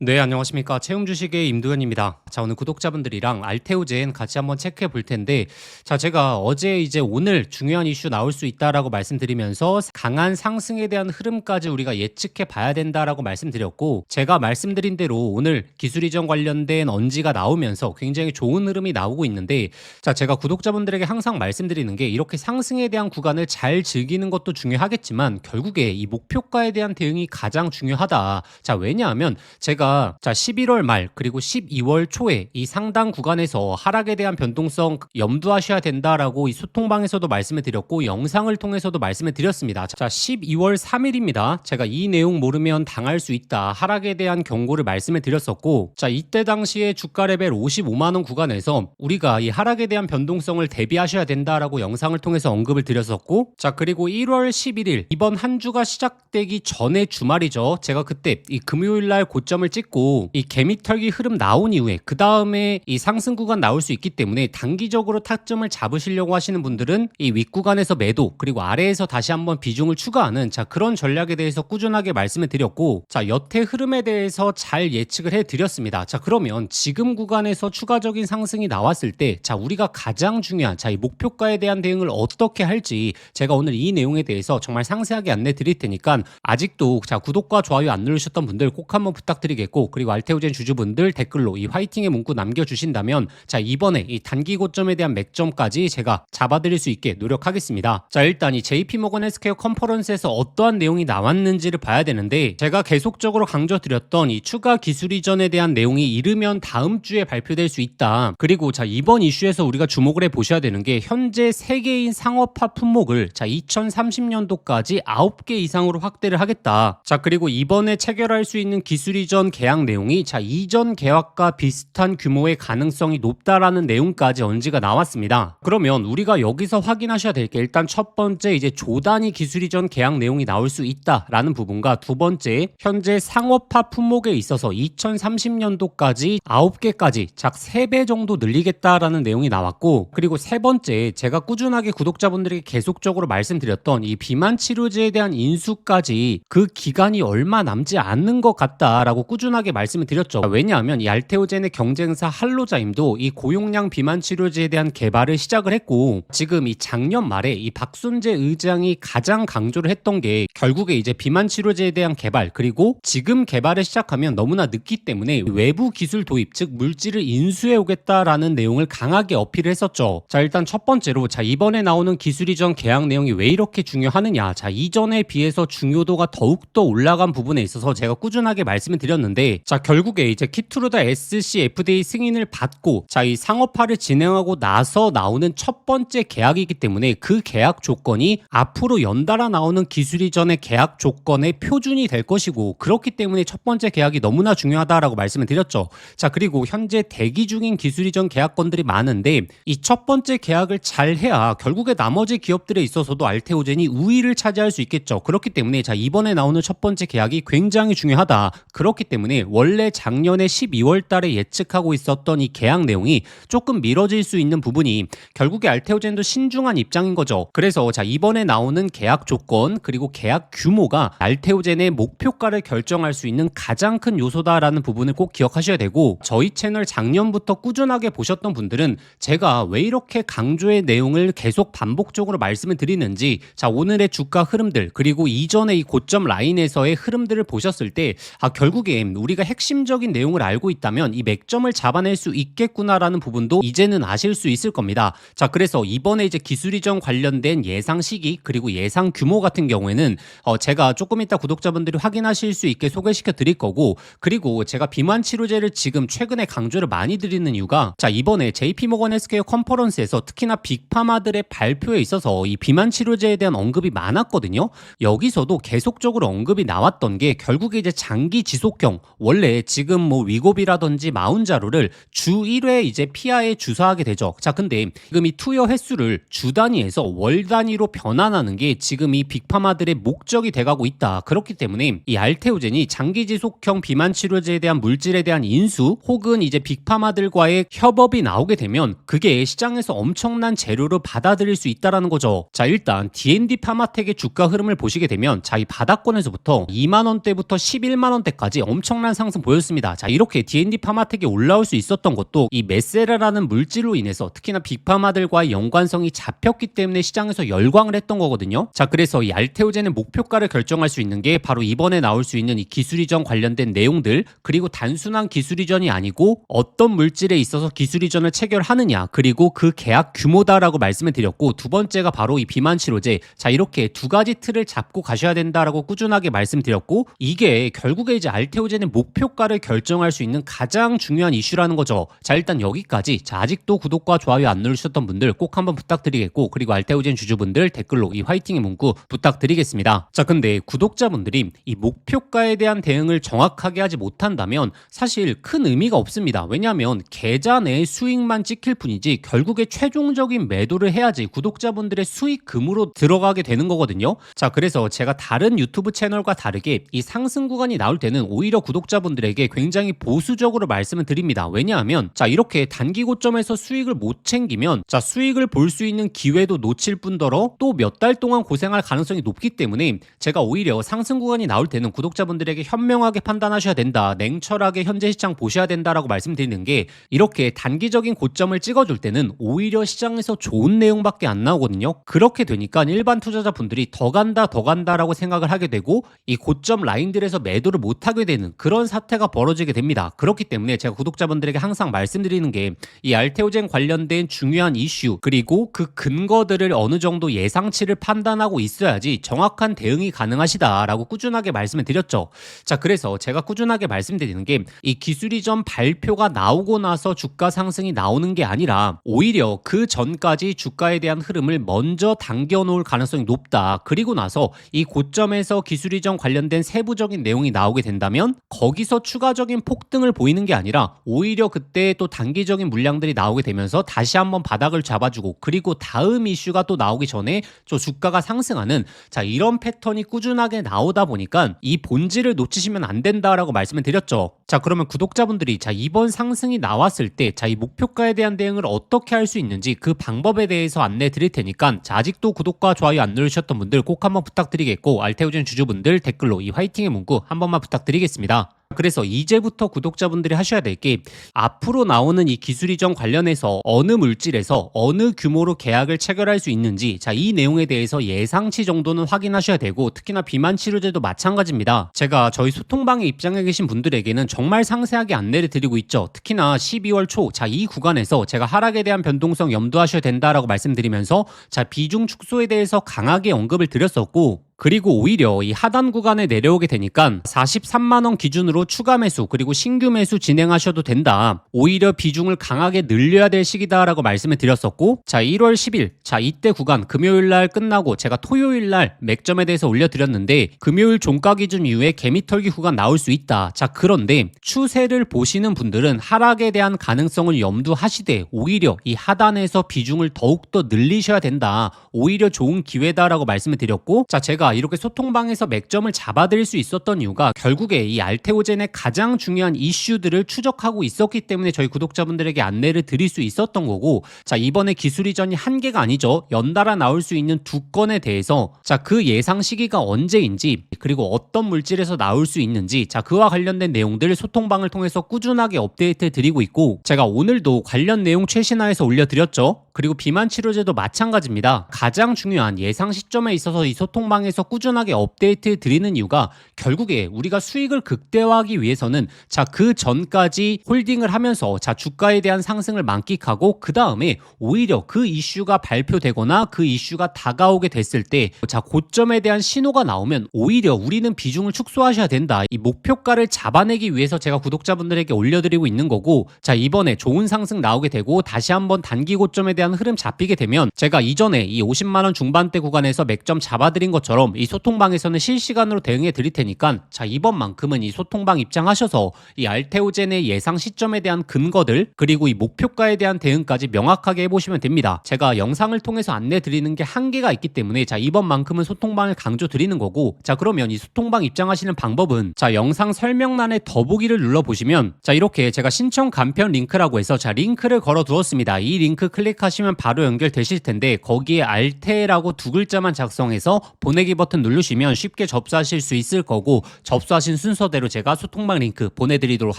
네, 안녕하십니까. 채용 주식의 임도현입니다. 자, 오늘 구독자분들이랑 알테오젠 같이 한번 체크해 볼 텐데, 자, 제가 어제 이제 오늘 중요한 이슈 나올 수 있다라고 말씀드리면서 강한 상승에 대한 흐름까지 우리가 예측해 봐야 된다라고 말씀드렸고, 제가 말씀드린 대로 오늘 기술 이전 관련된 언지가 나오면서 굉장히 좋은 흐름이 나오고 있는데, 자, 제가 구독자분들에게 항상 말씀드리는 게 이렇게 상승에 대한 구간을 잘 즐기는 것도 중요하겠지만, 결국에 이 목표가에 대한 대응이 가장 중요하다. 자, 왜냐하면 제가 11월 말 그리고 12월 초에 이 상당 구간에서 하락에 대한 변동성 염두하셔야 된다라고 이 소통방에서도 말씀을 드렸고 영상을 통해서도 말씀을 드렸습니다. 자, 12월 3일입니다. 제가 이 내용 모르면 당할 수 있다. 하락에 대한 경고를 말씀을 드렸었고, 자, 이때 당시에 주가 레벨 55만 원 구간에서 우리가 이 하락에 대한 변동성을 대비하셔야 된다라고 영상을 통해서 언급을 드렸었고, 자, 그리고 1월 11일 이번 한 주가 시작되기 전에 주말이죠. 제가 그때 이 금요일 날 고점을 찍고 이 개미털기 흐름 나온 이후에 그 다음에 이 상승 구간 나올 수 있기 때문에 단기적으로 타점을 잡으시려고 하시는 분들은 이 윗구간에서 매도 그리고 아래에서 다시 한번 비중을 추가하는 그런 전략에 대해서 꾸준하게 말씀을 드렸고, 자, 여태 흐름에 대해서 잘 예측을 해드렸습니다. 자, 그러면 지금 구간에서 추가적인 상승이 나왔을 때 우리가 가장 중요한 이 목표가에 대한 대응을 어떻게 할지 제가 오늘 이 내용에 대해서 정말 상세하게 안내 드릴 테니까 아직도 구독과 좋아요 안 누르셨던 분들 꼭 한번 부탁드리겠고, 그리고 알테오젠 주주분들 댓글로 이 화이팅의 문구 남겨주신다면 이번에 이 단기 고점에 대한 맥점까지 제가 잡아드릴 수 있게 노력하겠습니다. 자, 일단 이 JP모건 헬스케어 컨퍼런스에서 어떠한 내용이 나왔는지를 봐야 되는데, 제가 계속적으로 강조드렸던 이 추가 기술 이전에 대한 내용이 이르면 다음 주에 발표될 수 있다. 그리고 이번 이슈에서 우리가 주목을 해 보셔야 되는 게 현재 세계인 상업화 품목을 2030년도까지 9개 이상으로 확대를 하겠다. 자, 그리고 이번에 체결할 수 있는 기술 이전 계약 내용이 이전 계약과 비슷한 규모의 가능성이 높다라는 내용까지 언지가 나왔습니다. 그러면 우리가 여기서 확인하셔야 될 게 일단 첫 번째 이제 조단위 기술 이전 계약 내용이 나올 수 있다라는 부분과 두 번째 현재 상업화 품목에 있어서 2030년도까지 9개까지 3배 정도 늘리겠다라는 내용이 나왔고, 그리고 세 번째 제가 꾸준하게 구독자분들에게 계속적으로 말씀드렸던 이 비만 치료제에 대한 인수까지 그 기간이 얼마 남지 않는 것 같다라고 꾸준하게 말씀을 드렸죠. 왜냐하면 이 알테오젠의 경쟁사 할로자임도 이 고용량 비만 치료제에 대한 개발을 시작을 했고, 지금 이 작년 말에 이 박순재 의장이 가장 강조를 했던 게 결국에 이제 비만 치료제에 대한 개발 그리고 지금 개발을 시작하면 너무나 늦기 때문에 외부 기술 도입 즉 물질을 인수해 오겠다라는 내용을 강하게 어필을 했었죠. 자, 일단 첫 번째로 이번에 나오는 기술 이전 계약 내용이 왜 이렇게 중요하느냐, 이전에 비해서 중요도가 더욱더 올라간 부분에 있어서 제가 꾸준하게 말씀을 드렸는데, 결국에 이제 키투르다 SC FDA 승인을 받고 이 상업화를 진행하고 나서 나오는 첫 번째 계약이기 때문에 그 계약 조건이 앞으로 연달아 나오는 기술 이전의 계약 조건의 표준이 될 것이고, 그렇기 때문에 첫 번째 계약이 너무나 중요하다라고 말씀을 드렸죠. 자, 그리고 현재 대기 중인 기술 이전 계약건들이 많은데 이 첫 번째 계약을 잘 해야 결국에 나머지 기업들에 있어서도 알테오젠이 우위를 차지할 수 있겠죠. 그렇기 때문에 이번에 나오는 첫 번째 계약이 굉장히 중요하다. 그렇기 때문에 원래 작년에 12월 달에 예측하고 있었던 이 계약 내용이 조금 미뤄질 수 있는 부분이 결국에 알테오젠도 신중한 입장인 거죠. 그래서 이번에 나오는 계약 조건 그리고 계약 규모가 알테오젠의 목표가를 결정할 수 있는 가장 큰 요소다라는 부분을 꼭 기억하셔야 되고, 저희 채널 작년부터 꾸준하게 보셨던 분들은 제가 왜 이렇게 강조의 내용을 계속 반복적으로 말씀을 드리는지 오늘의 주가 흐름들 그리고 이전의 이 고점 라인에서의 흐름들을 보셨을 때 결국에 우리가 핵심적인 내용을 알고 있다면 이 맥점을 잡아낼 수 있겠구나라는 부분도 이제는 아실 수 있을 겁니다. 자, 그래서 이번에 이제 기술 이전 관련된 예상 시기 그리고 예상 규모 같은 경우에는 제가 조금 이따 구독자분들이 확인하실 수 있게 소개시켜 드릴 거고, 그리고 제가 비만 치료제를 지금 최근에 강조를 많이 드리는 이유가 이번에 JP모건 헬스케어 컨퍼런스에서 특히나 빅파마들의 발표에 있어서 이 비만 치료제에 대한 언급이 많았거든요. 여기서도 계속적으로 언급이 나왔던 게 결국에 이제 장기 지속형, 원래 지금 위고비라든지 마운자로를 주 1회 이제 피하에 주사하게 되죠. 자, 근데 지금 이 투여 횟수를 주 단위에서 월 단위로 변환하는 게 지금 이 빅파마들의 목적이 돼가고 있다. 그렇기 때문에 이 알테오젠이 장기 지속형 비만 치료제에 대한 물질에 대한 인수 혹은 이제 빅파마들과의 협업이 나오게 되면 그게 시장에서 엄청난 재료로 받아들일 수 있다라는 거죠. 자, 일단 D&D 파마텍의 주가 흐름을 보시게 되면 이 바닥권에서부터 2만 원대부터 11만 원대까지 엄청 엄청난 상승 보였습니다. 자, 이렇게 D&D 파마텍에 올라올 수 있었던 것도 이 메세라라는 물질로 인해서 특히나 빅파마들과의 연관성이 잡혔기 때문에 시장에서 열광을 했던 거거든요. 자, 그래서 이 알테오젠의 목표가를 결정할 수 있는 게 바로 이번에 나올 수 있는 이 기술 이전 관련된 내용들, 그리고 단순한 기술 이전이 아니고 어떤 물질에 있어서 기술 이전을 체결하느냐, 그리고 그 계약 규모다라고 말씀을 드렸고, 두 번째가 바로 이 비만 치료제. 자, 이렇게 두 가지 틀을 잡고 가셔야 된다라고 꾸준하게 말씀드렸고, 이게 결국에 이제 알테오젠의 목표가를 결정할 수 있는 가장 중요한 이슈라는 거죠. 자, 일단 여기까지. 자, 아직도 구독과 좋아요 안 누르셨던 분들 꼭 한번 부탁드리겠고, 그리고 알테오젠 주주분들 댓글로 이 화이팅의 문구 부탁드리겠습니다. 자, 근데 구독자분들이 이 목표가에 대한 대응을 정확하게 하지 못한다면 사실 큰 의미가 없습니다. 왜냐하면 계좌 내 수익만 찍힐 뿐이지 결국에 최종적인 매도를 해야지 구독자분들의 수익금으로 들어가게 되는 거거든요. 자, 그래서 제가 다른 유튜브 채널과 다르게 이 상승 구간이 나올 때는 오히려 구독자분들에게 굉장히 보수적으로 말씀을 드립니다. 왜냐하면 자, 이렇게 단기 고점에서 수익을 못 챙기면 자, 수익을 볼 수 있는 기회도 놓칠 뿐더러 또 몇 달 동안 고생할 가능성이 높기 때문에 제가 오히려 상승 구간이 나올 때는 구독자분들에게 현명하게 판단하셔야 된다, 냉철하게 현재 시장 보셔야 된다라고 말씀드리는 게, 이렇게 단기적인 고점을 찍어줄 때는 오히려 시장에서 좋은 내용밖에 안 나오거든요. 그렇게 되니까 일반 투자자분들이 더 간다라고 생각을 하게 되고 이 고점 라인들에서 매도를 못하게 되는 그런 사태가 벌어지게 됩니다. 그렇기 때문에 제가 구독자분들에게 항상 말씀드리는 게 이 알테오젠 관련된 중요한 이슈, 그리고 그 근거들을 어느 정도 예상치를 판단하고 있어야지 정확한 대응이 가능하시다라고 꾸준하게 말씀을 드렸죠. 자, 그래서 제가 꾸준하게 말씀드리는 게 이 기술 이전 발표가 나오고 나서 주가 상승이 나오는 게 아니라 오히려 그 전까지 주가에 대한 흐름을 먼저 당겨 놓을 가능성이 높다. 그리고 나서 이 고점에서 기술 이전 관련된 세부적인 내용이 나오게 된다면 거기서 추가적인 폭등을 보이는 게 아니라 오히려 그때 또 단기적인 물량들이 나오게 되면서 다시 한번 바닥을 잡아주고, 그리고 다음 이슈가 또 나오기 전에 저 주가가 상승하는, 자, 이런 패턴이 꾸준하게 나오다 보니까 이 본질을 놓치시면 안 된다라고 말씀을 드렸죠. 자, 그러면 구독자분들이 자, 이번 상승이 나왔을 때 자, 이 목표가에 대한 대응을 어떻게 할 수 있는지 그 방법에 대해서 안내 드릴 테니까 자, 아직도 구독과 좋아요 안 누르셨던 분들 꼭 한번 부탁드리겠고, 알테오젠 주주분들 댓글로 이 화이팅의 문구 한 번만 부탁드리겠습니다. 그래서 이제부터 구독자분들이 하셔야 될 게, 앞으로 나오는 이 기술 이전 관련해서 어느 물질에서 어느 규모로 계약을 체결할 수 있는지, 자, 이 내용에 대해서 예상치 정도는 확인하셔야 되고, 특히나 비만 치료제도 마찬가지입니다. 제가 저희 소통방에 입장해 계신 분들에게는 정말 상세하게 안내를 드리고 있죠. 특히나 12월 초, 자, 이 구간에서 제가 하락에 대한 변동성 염두하셔야 된다라고 말씀드리면서 자, 비중 축소에 대해서 강하게 언급을 드렸었고, 그리고 오히려 이 하단 구간에 내려오게 되니까 43만 원 기준으로 추가 매수 그리고 신규 매수 진행하셔도 된다. 오히려 비중을 강하게 늘려야 될 시기다라고 말씀을 드렸었고, 자, 1월 10일, 자, 이때 구간 금요일 날 끝나고 제가 토요일 날 맥점에 대해서 올려드렸는데 금요일 종가 기준 이후에 개미털기 구간 나올 수 있다. 자, 그런데 추세를 보시는 분들은 하락에 대한 가능성을 염두하시되 오히려 이 하단에서 비중을 더욱더 늘리셔야 된다. 오히려 좋은 기회다라고 말씀을 드렸고, 자, 제가 이렇게 소통방에서 맥점을 잡아드릴 수 있었던 이유가 결국에 이 알테오젠의 가장 중요한 이슈들을 추적하고 있었기 때문에 저희 구독자분들에게 안내를 드릴 수 있었던 거고, 자, 이번에 기술 이전이 한 개가 아니죠. 연달아 나올 수 있는 두 건에 대해서 자, 그 예상 시기가 언제인지, 그리고 어떤 물질에서 나올 수 있는지, 자, 그와 관련된 내용들 소통방을 통해서 꾸준하게 업데이트 드리고 있고, 제가 오늘도 관련 내용 최신화해서 올려드렸죠. 그리고 비만 치료제도 마찬가지입니다. 가장 중요한 예상 시점에 있어서 이 소통방에서 꾸준하게 업데이트 드리는 이유가 결국에 우리가 수익을 극대화하기 위해서는 자, 그 전까지 홀딩을 하면서 자, 주가에 대한 상승을 만끽하고 그 다음에 오히려 그 이슈가 발표되거나 그 이슈가 다가오게 됐을 때 자, 고점에 대한 신호가 나오면 오히려 우리는 비중을 축소하셔야 된다. 이 목표가를 잡아내기 위해서 제가 구독자분들에게 올려드리고 있는 거고, 자, 이번에 좋은 상승 나오게 되고 다시 한번 단기 고점에 대한 흐름 잡히게 되면 제가 이전에 이 50만 원 중반대 구간에서 맥점 잡아드린 것처럼 이 소통방에서는 실시간으로 대응해 드릴 테니까 자, 이번만큼은 이 소통방 입장하셔서 이 알테오젠의 예상 시점에 대한 근거들 그리고 이 목표가에 대한 대응까지 명확하게 해보시면 됩니다. 제가 영상을 통해서 안내 드리는 게 한계가 있기 때문에 자, 이번만큼은 소통방을 강조 드리는 거고, 자, 그러면 이 소통방 입장하시는 방법은 자, 영상 설명란에 더보기를 눌러보시면 자, 이렇게 제가 신청 간편 링크라고 해서 자, 링크를 걸어 두었습니다. 이 링크 클릭하시면 하시면 바로 연결되실 텐데 거기에 알테라고 두 글자만 작성해서 보내기 버튼 누르시면 쉽게 접수하실 수 있을 거고 접수하신 순서대로 제가 소통방 링크 보내드리도록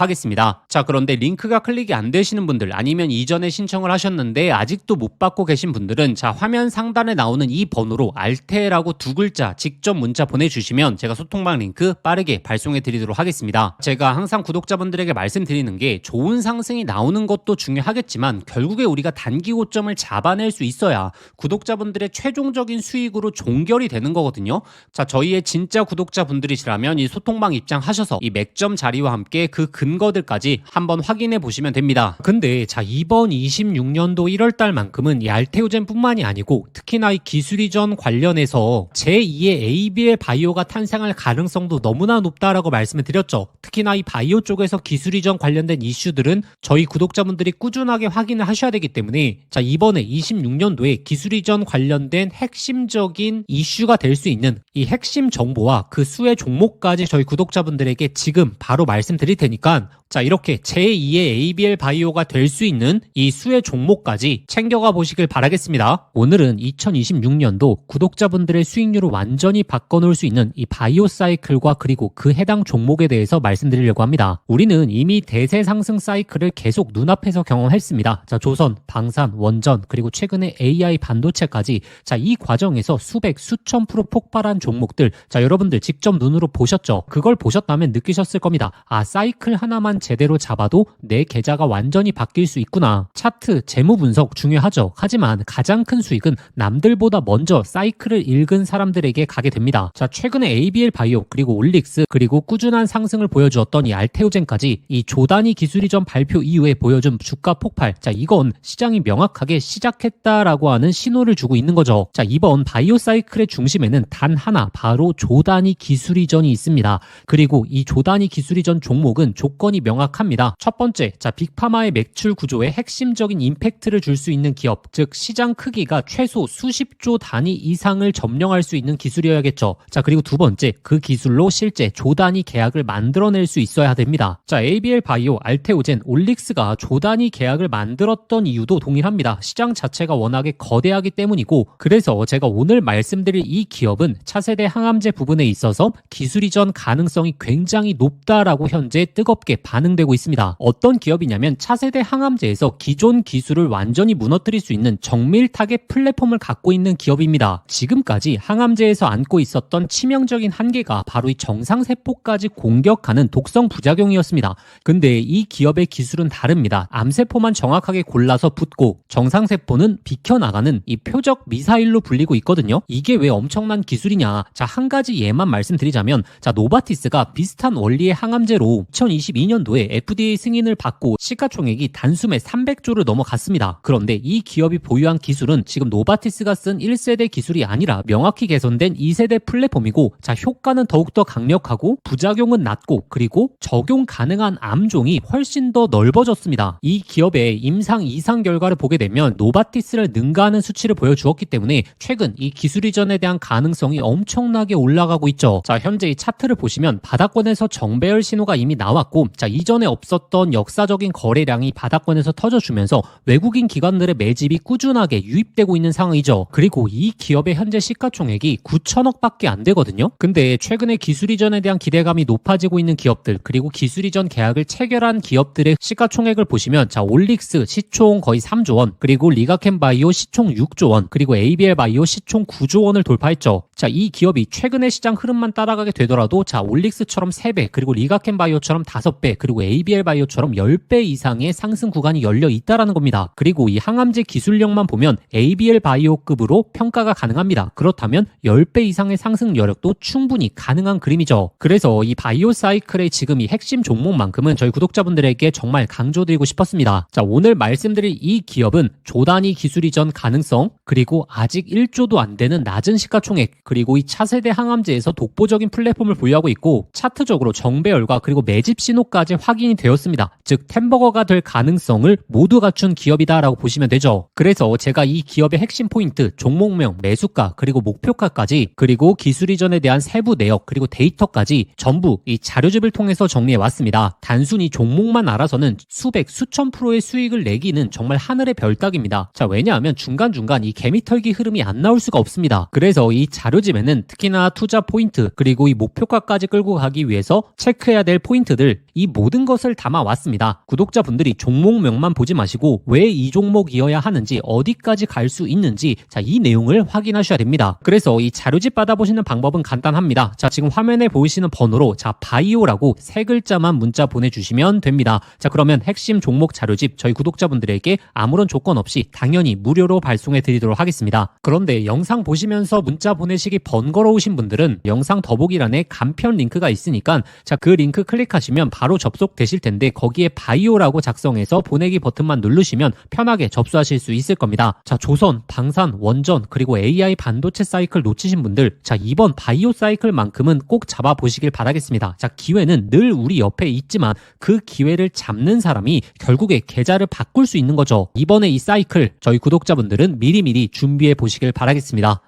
하겠습니다. 자, 그런데 링크가 클릭이 안 되시는 분들 아니면 이전에 신청을 하셨는데 아직도 못 받고 계신 분들은 자, 화면 상단에 나오는 이 번호로 알테라고 두 글자 직접 문자 보내주시면 제가 소통방 링크 빠르게 발송해 드리도록 하겠습니다. 제가 항상 구독자분들에게 말씀드리는 게 좋은 상승이 나오는 것도 중요하겠지만 결국에 우리가 단기 고점을 잡아낼 수 있어야 구독자분들의 최종적인 수익으로 종결이 되는 거거든요. 자, 저희의 진짜 구독자분들이시라면 이 소통방 입장하셔서 이 맥점 자리와 함께 그 근거들까지 한번 확인해 보시면 됩니다. 근데 자, 이번 26년도 1월달만큼은 이 알테오젠 뿐만이 아니고 특히나 이 기술 이전 관련해서 제2의 ABL 바이오가 탄생할 가능성도 너무나 높다라고 말씀을 드렸죠. 특히나 이 바이오 쪽에서 기술 이전 관련된 이슈들은 저희 구독자분들이 꾸준하게 확인을 하셔야 되기 때문에 자, 이번에 26년도에 기술 이전 관련된 핵심적인 이슈가 될 수 있는 이 핵심 정보와 그 수의 종목까지 저희 구독자분들에게 지금 바로 말씀드릴 테니까 자, 이렇게 제2의 ABL 바이오가 될 수 있는 이 수의 종목까지 챙겨가 보시길 바라겠습니다. 오늘은 2026년도 구독자분들의 수익률을 완전히 바꿔놓을 수 있는 이 바이오 사이클과 그리고 그 해당 종목에 대해서 말씀드리려고 합니다. 우리는 이미 대세 상승 사이클을 계속 눈앞에서 경험했습니다. 자, 조선, 방산, 원전, 그리고 최근에 AI 반도체까지 자, 이 과정에서 수백, 수천 프로 폭발한 종목들 자, 여러분들 직접 눈으로 보셨죠? 그걸 보셨다면 느끼셨을 겁니다. 아, 사이클 하나만 제대로 잡아도 내 계좌가 완전히 바뀔 수 있구나. 차트, 재무 분석 중요하죠. 하지만 가장 큰 수익은 남들보다 먼저 사이클을 읽은 사람들에게 가게 됩니다. 자, 최근에 ABL 바이오 그리고 올릭스 그리고 꾸준한 상승을 보여주었던 이 알테오젠까지 이 조단위 기술 이전 발표 이후에 보여준 주가 폭발. 자, 이건 시장이 명확하게 시작했다라고 하는 신호를 주고 있는 거죠. 자, 이번 바이오 사이클의 중심에는 단 하나 바로 조단위 기술 이전이 있습니다. 그리고 이 조단위 기술 이전 종목은 조건이 명확합니다. 첫 번째, 자, 빅파마의 매출 구조에 핵심적인 임팩트를 줄 수 있는 기업, 즉 시장 크기가 최소 수십조 단위 이상을 점령할 수 있는 기술이어야겠죠. 자, 그리고 두 번째, 그 기술로 실제 조단위 계약을 만들어낼 수 있어야 됩니다. 자, ABL 바이오, 알테오젠, 올릭스가 조단위 계약을 만들었던 이유도 동일합니다. 시장 자체가 워낙에 거대하기 때문이고, 그래서 제가 오늘 말씀드릴 이 기업은 차세대 항암제 부분에 있어서 기술 이전 가능성이 굉장히 높다라고 현재 뜨겁게 반응되고 있습니다. 어떤 기업이냐면 차세대 항암제에서 기존 기술을 완전히 무너뜨릴 수 있는 정밀 타겟 플랫폼을 갖고 있는 기업입니다. 지금까지 항암제에서 안고 있었던 치명적인 한계가 바로 이 정상세포까지 공격하는 독성 부작용이었습니다. 근데 이 기업의 기술은 다릅니다. 암세포만 정확하게 골라서 붙고 정상세포는 비켜나가는 이 표적 미사일로 불리고 있거든요. 이게 왜 엄청난 기술이냐? 자, 한 가지 예만 말씀드리자면 자, 노바티스가 비슷한 원리의 항암제로 2022년도에 FDA 승인을 받고 시가총액이 단숨에 300조를 넘어갔습니다. 그런데 이 기업이 보유한 기술은 지금 노바티스가 쓴 1세대 기술이 아니라 명확히 개선된 2세대 플랫폼이고 자, 효과는 더욱더 강력하고 부작용은 낮고 그리고 적용 가능한 암종이 훨씬 더 넓어졌습니다. 이 기업의 임상 이상 결과를 보게 되면 노바티스를 능가하는 수치를 보여주었기 때문에 최근 이 기술 이전에 대한 가능성이 엄청나게 올라가고 있죠. 자, 현재 이 차트를 보시면 바닥권에서 정배열 신호가 이미 나왔고 자, 이전에 없었던 역사적인 거래량이 바닥권에서 터져주면서 외국인 기관들의 매집이 꾸준하게 유입되고 있는 상황이죠. 그리고 이 기업의 현재 시가총액이 9천억밖에 안 되거든요. 근데 최근에 기술 이전에 대한 기대감이 높아지고 있는 기업들 그리고 기술 이전 계약을 체결한 기업들의 시가총액을 보시면 자, 올릭스 시총 거의 3조 원 그리고 리가켄 바이오 시총 6조 원 그리고 ABL 바이오 시총 9조 원을 돌파했죠. 자, 이 기업이 최근의 시장 흐름만 따라가게 되더라도 자, 올릭스처럼 3배 그리고 리가켄 바이오처럼 5배 그리고 ABL 바이오처럼 10배 이상의 상승 구간이 열려 있다라는 겁니다. 그리고 이 항암제 기술력만 보면 ABL 바이오급으로 평가가 가능합니다. 그렇다면 10배 이상의 상승 여력도 충분히 가능한 그림이죠. 그래서 이 바이오 사이클의 지금 이 핵심 종목만큼은 저희 구독자분들에게 정말 강조드리고 싶었습니다. 자, 오늘 말씀드릴 이 기업은 조단위 기술 이전 가능성 그리고 아직 1조도 안 되는 낮은 시가총액 그리고 이 차세대 항암제에서 독보적인 플랫폼을 보유하고 있고 차트적으로 정배열과 그리고 매집 신호까지 확인이 되었습니다. 즉 템버거가 될 가능성을 모두 갖춘 기업이다라고 보시면 되죠. 그래서 제가 이 기업의 핵심 포인트, 종목명, 매수가, 그리고 목표가까지 그리고 기술 이전에 대한 세부 내역 그리고 데이터까지 전부 이 자료집을 통해서 정리해 왔습니다. 단순히 종목만 알아서는 수백, 수천 프로의 수익을 내기는 정말 하늘의 별 꼴딱입니다. 자, 왜냐하면 중간중간 이 개미털기 흐름이 안 나올 수가 없습니다. 그래서 이 자료집에는 특히나 투자 포인트 그리고 이 목표가까지 끌고 가기 위해서 체크해야 될 포인트들, 이 모든 것을 담아왔습니다. 구독자분들이 종목명만 보지 마시고 왜 이 종목이어야 하는지, 어디까지 갈 수 있는지, 자, 이 내용을 확인하셔야 됩니다. 그래서 이 자료집 받아보시는 방법은 간단합니다. 자, 지금 화면에 보이시는 번호로 자, 바이오라고 세 글자만 문자 보내주시면 됩니다. 자, 그러면 핵심 종목 자료집 저희 구독자분들에게 아무런 조건 없이 당연히 무료로 발송해 드리도록 하겠습니다. 그런데 영상 보시면서 문자 보내시기 번거로우신 분들은 영상 더보기란에 간편 링크가 있으니까 자, 그 링크 클릭하시면 바로 접속되실 텐데 거기에 바이오라고 작성해서 보내기 버튼만 누르시면 편하게 접수하실 수 있을 겁니다. 자, 조선, 방산, 원전 그리고 AI 반도체 사이클 놓치신 분들, 자, 이번 바이오 사이클만큼은 꼭 잡아보시길 바라겠습니다. 자, 기회는 늘 우리 옆에 있지만 그 기회를 잡는 사람이 결국에 계좌를 바꿀 수 있는 거죠. 이번에 이 사이클 저희 구독자분들은 미리미리 준비해 보시길 바라겠습니다.